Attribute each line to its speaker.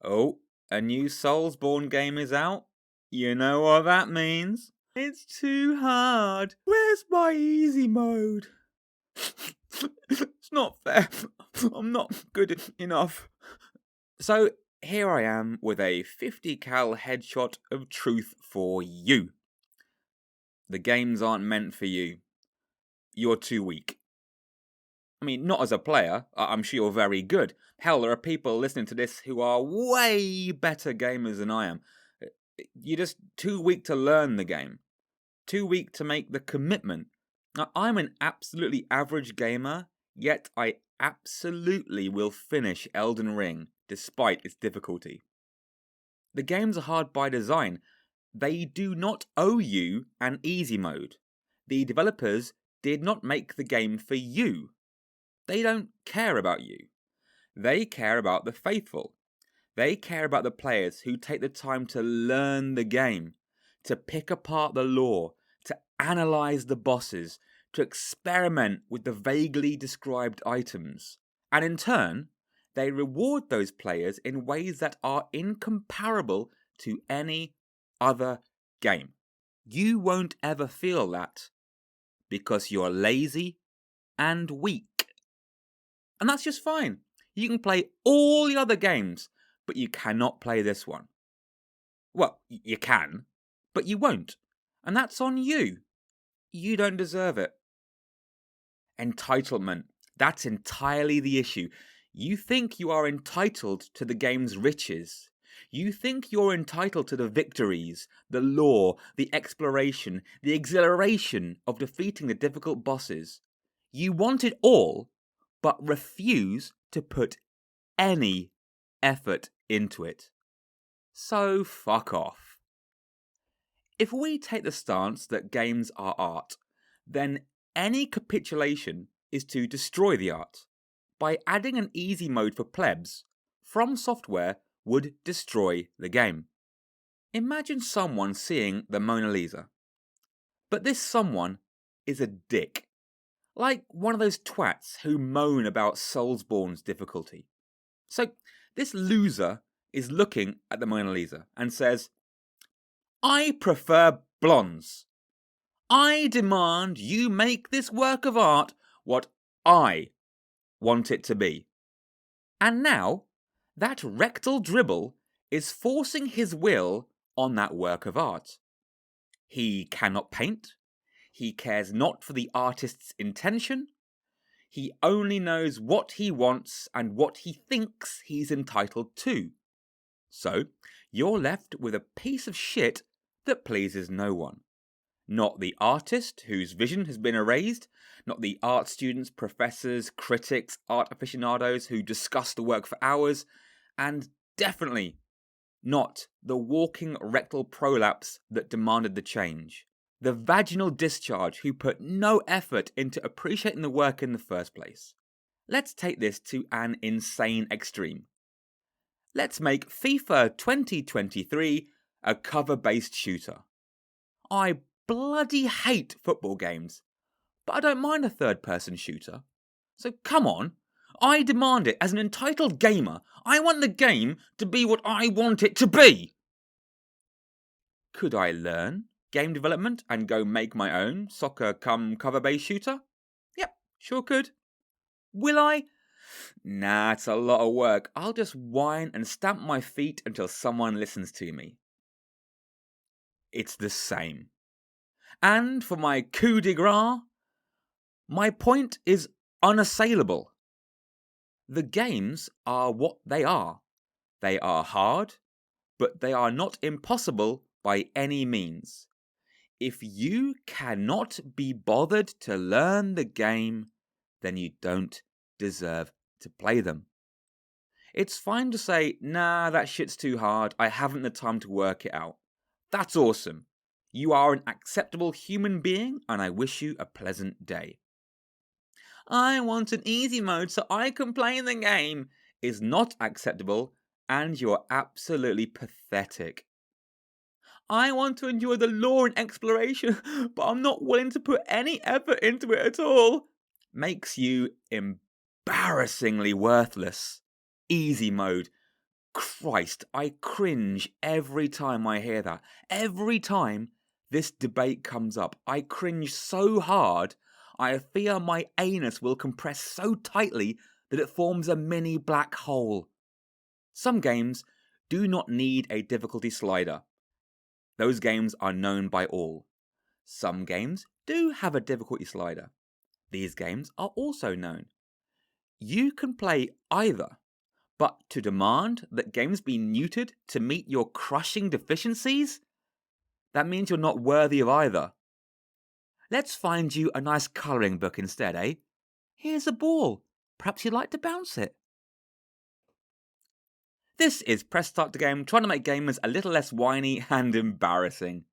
Speaker 1: Oh, a new Soulsborne game is out? You know what that means? It's too hard. Where's my easy mode? It's not fair. I'm not good enough. So here I am with a 50 cal headshot of truth for you. The games aren't meant for you. You're too weak. I mean, not as a player. I'm sure you're very good. Hell, there are people listening to this who are way better gamers than I am. You're just too weak to learn the game. Too weak to make the commitment. Now, I'm an absolutely average gamer, yet I absolutely will finish Elden Ring despite its difficulty. The games are hard by design. They do not owe you an easy mode. The developers did not make the game for you. They don't care about you. They care about the faithful. They care about the players who take the time to learn the game, to pick apart the lore, to analyze the bosses, to experiment with the vaguely described items. And in turn, they reward those players in ways that are incomparable to any other game. You won't ever feel that because you're lazy and weak. And that's just fine. You can play all the other games, but you cannot play this one. Well, you can, but you won't. And that's on you. You don't deserve it. Entitlement. That's entirely the issue. You think you are entitled to the game's riches. You think you're entitled to the victories, the lore, the exploration, the exhilaration of defeating the difficult bosses. You want it all, but refuse to put any effort into it. So fuck off. If we take the stance that games are art, then any capitulation is to destroy the art. By adding an easy mode for plebs, From Software would destroy the game. Imagine someone seeing the Mona Lisa. But this someone is a dick. Like one of those twats who moan about Soulsborne's difficulty. So this loser is looking at the Mona Lisa and says, I prefer blondes. I demand you make this work of art what I want it to be. And now, that rectal dribble is forcing his will on that work of art. He cannot paint. He cares not for the artist's intention. He only knows what he wants and what he thinks he's entitled to. So, you're left with a piece of shit that pleases no one. Not the artist whose vision has been erased, not the art students, professors, critics, art aficionados who discuss the work for hours, and definitely not the walking rectal prolapse that demanded the change. The vaginal discharge who put no effort into appreciating the work in the first place. Let's take this to an insane extreme. Let's make FIFA 2023 a cover-based shooter. I bloody hate football games, but I don't mind a third-person shooter. So come on, I demand it as an entitled gamer. I want the game to be what I want it to be. Could I learn game development and go make my own soccer cum cover-based shooter? Yep, sure could. Will I? Nah, it's a lot of work. I'll just whine and stamp my feet until someone listens to me. It's the same. And for my coup de grace, my point is unassailable. The games are what they are. They are hard, but they are not impossible by any means. If you cannot be bothered to learn the game, then you don't deserve to play them. It's fine to say, nah, that shit's too hard, I haven't the time to work it out. That's awesome. You are an acceptable human being, and I wish you a pleasant day. I want an easy mode so I can play the game is not acceptable, and you're absolutely pathetic. I want to enjoy the lore and exploration, but I'm not willing to put any effort into it at all. Makes you embarrassingly worthless. Easy mode. Christ, I cringe every time I hear that. Every time this debate comes up, I cringe so hard, I fear my anus will compress so tightly that it forms a mini black hole. Some games do not need a difficulty slider. Those games are known by all. Some games do have a difficulty slider. These games are also known. You can play either, but to demand that games be neutered to meet your crushing deficiencies? That means you're not worthy of either. Let's find you a nice colouring book instead, eh? Here's a ball. Perhaps you'd like to bounce it. This is Press Start to Game, trying to make gamers a little less whiny and embarrassing.